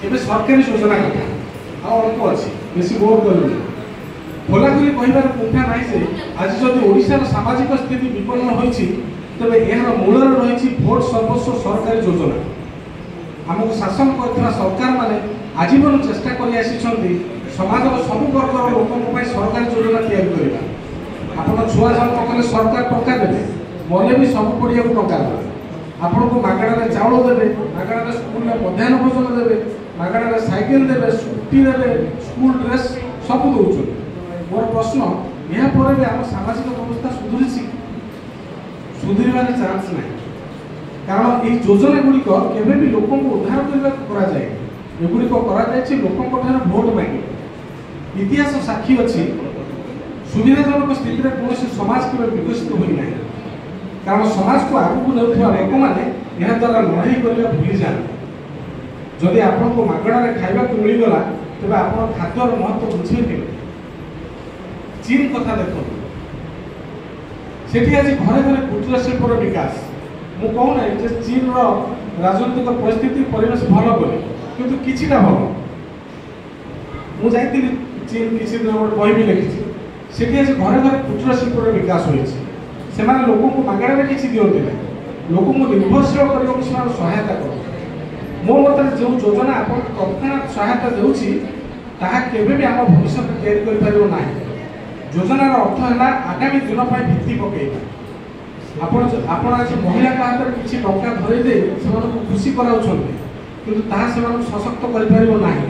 ଏବେ ସରକାରୀ ଯୋଜନା କଥା ଆଉ ଅଳ୍ପ ଅଛି, ବେଶୀ ବୋର କରିବୁନି। ଖୋଲାଖୋଲି କହିବାର କୁଣ୍ଠା ନାହିଁ ଯେ ଆଜି ଯଦି ଓଡ଼ିଶାର ସାମାଜିକ ସ୍ଥିତି ବିପନ୍ନ ହୋଇଛି ତେବେ ଏହାର ମୂଳରେ ରହିଛି ଭୋଟ ସର୍ବସ୍ୱ ସରକାରୀ ଯୋଜନା। ଆମକୁ ଶାସନ କରୁଥିବା ସରକାରମାନେ ଆଜୀବନ ଚେଷ୍ଟା କରି ଆସିଛନ୍ତି ସମାଜର ସବୁ ବର୍ଗର ଲୋକଙ୍କ ପାଇଁ ସରକାରୀ ଯୋଜନା ତିଆରି କରିବା। ଆପଣ ଛୁଆ ଜନ୍ମ କଲେ ସରକାର ଟଙ୍କା ଦେବେ, ମଲେ ବି ସବୁ ପଡ଼ିଆକୁ ଟଙ୍କା ଦେବେ। ଆପଣଙ୍କୁ ମାଗଣାରେ ଚାଉଳ ଦେବେ, ମାଗଣାରେ ସ୍କୁଲରେ ମଧ୍ୟାହ୍ନ ଭୋଜନ ଦେବେ, ମାଗଣାରେ ସାଇକେଲ ଦେବେ, ସ୍କୁଟି ଦେବେ, ସ୍କୁଲ ଡ୍ରେସ୍ ସବୁ ଦେଉଛନ୍ତି। ମୋର ପ୍ରଶ୍ନ, ଏହାପରେ ବି ଆମ ସାମାଜିକ ବ୍ୟବସ୍ଥା ସୁଧୁରିଛି? ସୁଧୁରିବାର ଚାନ୍ସ ନାହିଁ। କାରଣ ଏହି ଯୋଜନା ଗୁଡ଼ିକ କେବେ ବି ଲୋକଙ୍କୁ ଉଦ୍ଧାର କରିବାକୁ କରାଯାଏ, ଏଗୁଡ଼ିକ କରାଯାଇଛି ଲୋକଙ୍କ ଠାରୁ ଭୋଟ ମାଗି। ଇତିହାସ ସାକ୍ଷୀ ଅଛି ସୁବିଧାଜନକ ସ୍ଥିତିରେ କୌଣସି ସମାଜ କେବେ ବିକଶିତ ହୋଇନାହିଁ। କାରଣ ସମାଜକୁ ଆଗକୁ ନେଉଥିବା ଲୋକମାନେ ଏହାଦ୍ୱାରା ଲଢ଼େଇ କରିବା ଭୁଲି ଯାଆନ୍ତି। ଯଦି ଆପଣଙ୍କୁ ମାଗଣାରେ ଖାଇବାକୁ ମିଳିଗଲା ତେବେ ଆପଣ ଖାଦ୍ୟର ମହତ୍ତ୍ୱ ବୁଝିବେ କେମିତି? ଚୀନ କଥା ଦେଖନ୍ତୁ, ସେଠି ଆଜି ଘରେ ଘରେ କୁଟୀର ଶିଳ୍ପର ବିକାଶ। ମୁଁ କହୁନାହିଁ ଯେ ଚୀନର ରାଜନୈତିକ ପରିସ୍ଥିତି ପରିବେଶ ଭଲ ବୋଲି, କିନ୍ତୁ କିଛିଟା ଭଲ। ମୁଁ ଯାଇଥିଲି ଚୀନ କିଛି ଦିନ, ଗୋଟେ ବହି ବି ଲେଖିଛି। ସେଠି ଆଜି ଘରେ ଘରେ କୁଟୀର ଶିଳ୍ପର ବିକାଶ ହୋଇଛି। ସେମାନେ ଲୋକଙ୍କୁ ମାଗଣାରେ କିଛି ଦିଅନ୍ତି ନାହିଁ, ଲୋକଙ୍କୁ ନିର୍ଭରଶୀଳ କରିବାକୁ ସେମାନେ ସହାୟତା କରନ୍ତି। ମୋ ମତରେ ଯେଉଁ ଯୋଜନା ଆପଣଙ୍କୁ ତତ୍କ୍ଷଣାତ୍ ସହାୟତା ଦେଉଛି ତାହା କେବେ ବି ଆମ ଭବିଷ୍ୟତ ତିଆରି କରିପାରିବ ନାହିଁ। ଯୋଜନାର ଅର୍ଥ ହେଲା ଆଗାମୀ ଦିନ ପାଇଁ ଭିତ୍ତି ପକାଇବା। ଆପଣ ଆଜି ମହିଳାଙ୍କ ହାତରେ କିଛି ଟଙ୍କା ଧରେଇ ଦେଇ ସେମାନଙ୍କୁ ଖୁସି କରାଉଛନ୍ତି, କିନ୍ତୁ ତାହା ସେମାନଙ୍କୁ ସଶକ୍ତ କରିପାରିବ ନାହିଁ।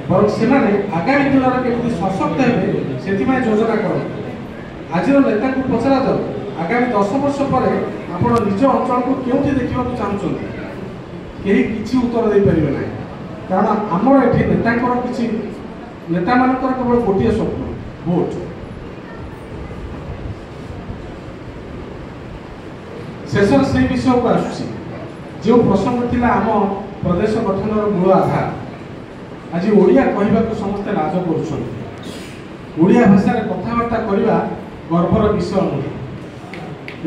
ବରଂ ସେମାନେ ଆଗାମୀ ଦିନରେ କେମିତି ସଶକ୍ତ ହେବେ ସେଥିପାଇଁ ଯୋଜନା କରନ୍ତି। ଆଜିର ନେତାଙ୍କୁ ପଚରାଯାଉ, ଆଗାମୀ 10 ବର୍ଷ ପରେ ଆପଣ ନିଜ ଅଞ୍ଚଳକୁ କେଉଁଠି ଦେଖିବାକୁ ଚାହୁଁଛନ୍ତି? କେହି କିଛି ଉତ୍ତର ଦେଇପାରିବେ ନାହିଁ। କାରଣ ଆମର ଏଠି ନେତାମାନଙ୍କର କେବଳ ଗୋଟିଏ ସ୍ୱପ୍ନ, ଭୋଟ। ଶେଷରେ ସେହି ବିଷୟକୁ ଆସୁଛି ଯେଉଁ ପ୍ରସଙ୍ଗ ଥିଲା ଆମ ପ୍ରଦେଶ ଗଠନର ମୂଳ ଆଧାର। ଆଜି ଓଡ଼ିଆ କହିବାକୁ ସମସ୍ତେ ଲାଜ କରୁଛନ୍ତି। ଓଡ଼ିଆ ଭାଷାରେ କଥାବାର୍ତ୍ତା କରିବା ଗର୍ବର ବିଷୟ ନୁହେଁ।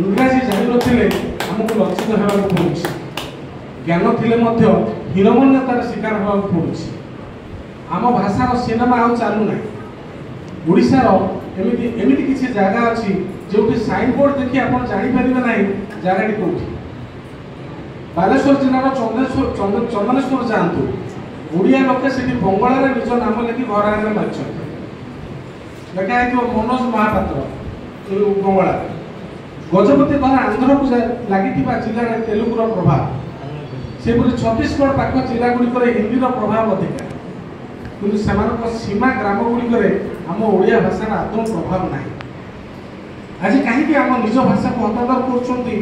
ଇଂରାଜୀ ଜାଣିନଥିଲେ ଆମକୁ ଲଜ୍ଜିତ ହେବାକୁ ପଡ଼ୁଛି, ଜ୍ଞାନ ଥିଲେ ମଧ୍ୟ ହୀନମନ୍ୟତାର ଶିକାର ହେବାକୁ ପଡ଼ୁଛି। ଆମ ଭାଷାର ସିନେମା ଆଉ ଚାଲୁନାହିଁ। ଓଡ଼ିଶାର ଏମିତି କିଛି ଜାଗା ଅଛି ଯେଉଁଠି ସାଇନବୋର୍ଡ ଦେଖି ଆପଣ ଜାଣିପାରିବେ ନାହିଁ ଜାଗାଟି କେଉଁଠି। ବାଲେଶ୍ୱର ଜିଲ୍ଲାର ଚନ୍ଦନେଶ୍ୱର ଯାଆନ୍ତୁ, ଓଡ଼ିଆ ଲୋକେ ସେଠି ବଙ୍ଗଳାରେ ନିଜ ନାମ ଲେଖି ଘର ଆଗରେ ମାରିଛନ୍ତି। ଲେଖା ହେଇଥିବ ମନୋଜ ମହାପାତ୍ର ବଙ୍ଗଳାରେ। ଗଜପତି ଦ୍ୱାରା ଆନ୍ଧ୍ରକୁ ଲାଗିଥିବା ଜିଲ୍ଲାରେ ତେଲୁଗୁର ପ୍ରଭାବ, ସେପରି ଛତିଶଗଡ଼ ପାଖ ଜିଲ୍ଲାଗୁଡ଼ିକରେ ହିନ୍ଦୀର ପ୍ରଭାବ ଅଧିକା। କିନ୍ତୁ ସେମାନଙ୍କ ସୀମା ଗ୍ରାମଗୁଡ଼ିକରେ ଆମ ଓଡ଼ିଆ ଭାଷାର ଆଦୌ ପ୍ରଭାବ ନାହିଁ। ଆଜି କାହିଁକି ଆମ ନିଜ ଭାଷାକୁ ହତାଦର କରୁଛନ୍ତି?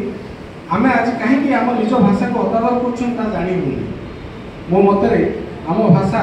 ଆମେ ଆଜି କାହିଁକି ଆମ ନିଜ ଭାଷାକୁ ହତାଦର କରୁଛନ୍ତି ତାହା ଜାଣି ହେଉନି। ମୋ ମତରେ ଆମ ଭାଷା